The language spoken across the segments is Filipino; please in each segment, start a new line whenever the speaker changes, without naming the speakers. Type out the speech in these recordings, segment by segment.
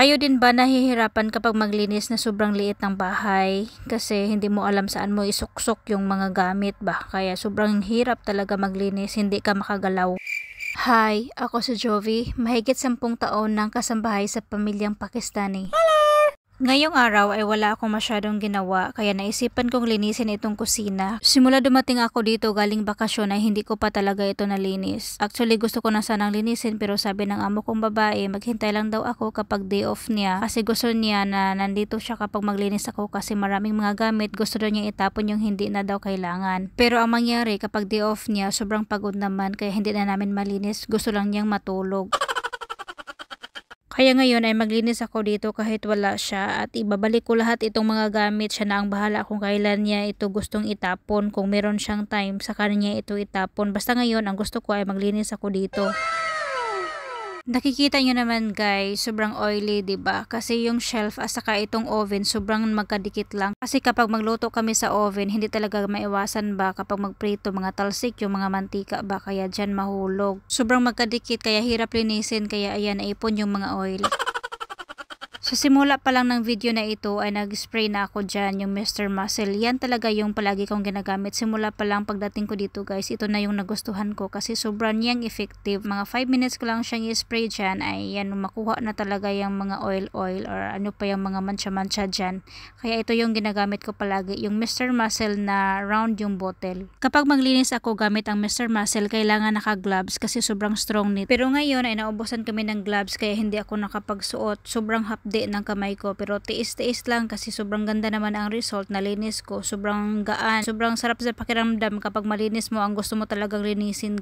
Kayo din ba nahihirapan kapag maglinis na sobrang liit ng bahay? Kasi hindi mo alam saan mo isuksok yung mga gamit ba? Kaya sobrang hirap talaga maglinis, hindi ka makagalaw. Hi, ako si Jovi. Mahigit 10 taon ng kasambahay sa pamilyang Pakistani. Ngayong araw ay wala akong masyadong ginawa kaya naisipan kong linisin itong kusina. Simula dumating ako dito galing bakasyon ay hindi ko pa talaga ito nalinis. Actually gusto ko na sanang linisin pero sabi ng amo kong babae maghintay lang daw ako kapag day off niya kasi gusto niya na nandito siya kapag maglinis ako kasi maraming mga gamit gusto daw niya itapon yung hindi na daw kailangan. Pero ang mangyari kapag day off niya sobrang pagod naman kaya hindi na namin malinis, gusto lang niyang matulog. Kaya ngayon ay maglinis ako dito kahit wala siya at ibabalik ko lahat itong mga gamit. Siya na ang bahala kung kailan niya ito gustong itapon. Kung meron siyang time sa kanya ito itapon. Basta ngayon ang gusto ko ay maglinis ako dito. Nakikita nyo naman guys, sobrang oily 'di ba? Kasi yung shelf at saka itong oven sobrang magkadikit lang. Kasi kapag magluto kami sa oven, hindi talaga maiwasan ba kapag magprito mga talsik yung mga mantika ba kaya diyan mahulog. Sobrang magkadikit kaya hirap linisin kaya ayan naipon yung mga oil. Sa simula pa lang ng video na ito ay nag-spray na ako dyan yung Mr. Muscle. Yan talaga yung palagi kong ginagamit. Simula pa lang pagdating ko dito guys, ito na yung nagustuhan ko kasi sobrang niyang effective. Mga 5 minutes ko lang siyang i-spray dyan ay yan makuha na talaga yung mga oil or ano pa yung mga mancha-mancha dyan. Kaya ito yung ginagamit ko palagi, yung Mr. Muscle na round yung bottle. Kapag maglinis ako gamit ang Mr. Muscle, kailangan naka-gloves kasi sobrang strong nito. Pero ngayon ay naubusan kami ng gloves kaya hindi ako nakapagsuot. Sobrang hapdi ng kamay ko pero tiis-tiis lang kasi sobrang ganda naman ang result. Nalinis ko, sobrang gaan, sobrang sarap sa pakiramdam kapag malinis mo ang gusto mo talagang linisin.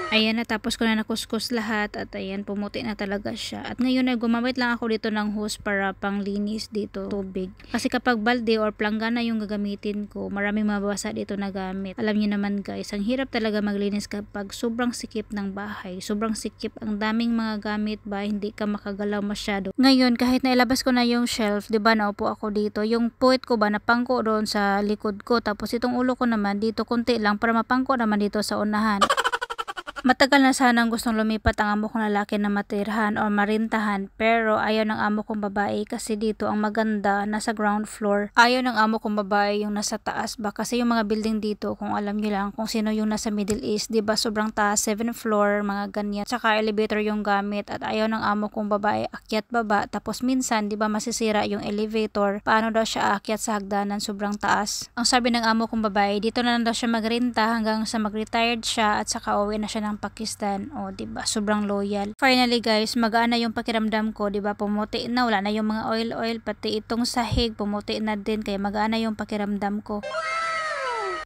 Ayan, natapos ko na nakuskus lahat at ayan, pumuti na talaga siya. At ngayon ay gumamit lang ako dito ng hose para panglinis dito, tubig. Kasi kapag balde or planggana yung gagamitin ko, maraming mababasa dito na gamit. Alam niyo naman guys, ang hirap talaga maglinis kapag sobrang sikip ng bahay. Sobrang sikip, ang daming mga gamit ba, hindi ka makagalaw masyado. Ngayon, kahit nailabas ko na yung shelf, 'di ba, naupo ako dito. Yung puwet ko ba, napangko doon sa likod ko. Tapos itong ulo ko naman dito, konti lang para mapangko naman dito sa unahan. Matagal na sanang gustong lumipat ang amo kong lalaki na matirhan o marintahan pero ayaw ng amo kong babae kasi dito ang maganda nasa ground floor. Ayaw ng amo kong babae yung nasa taas ba kasi yung mga building dito kung alam nyo lang kung sino yung nasa Middle East, diba sobrang taas, 7th floor, mga ganyan. Tsaka elevator yung gamit at ayaw ng amo kong babae akyat baba tapos minsan diba masisira yung elevator. Paano daw siya akyat sa hagdanan sobrang taas? Ang sabi ng amo kong babae dito na lang daw siya magrenta hanggang sa mag-retired siya at saka uwi na siya ng Pakistan. O, diba? Sobrang loyal. Finally, guys, magaan na yung pakiramdam ko, diba? Pumuti na, wala na yung mga oil, pati itong sahig, pumuti na din, kaya magaan na yung pakiramdam ko.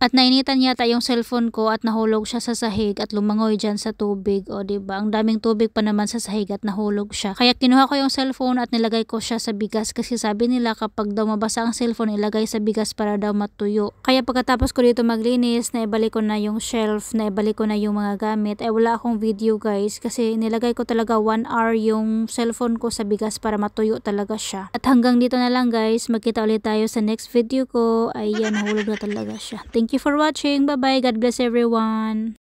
At nainitan yata yung cellphone ko at nahulog siya sa sahig at lumangoy dyan sa tubig. O diba, ang daming tubig pa naman sa sahig at nahulog siya. Kaya kinuha ko yung cellphone at nilagay ko siya sa bigas kasi sabi nila kapag daw mabasa ang cellphone ilagay sa bigas para daw matuyo. Kaya pagkatapos ko dito maglinis, naibalik ko na yung shelf, naibalik ko na yung mga gamit. Ay wala akong video guys kasi nilagay ko talaga 1 hour yung cellphone ko sa bigas para matuyo talaga siya. At hanggang dito na lang guys, magkita ulit tayo sa next video ko. Ayan, nahulog na talaga siya. Thank you for watching. Bye-bye. God bless everyone.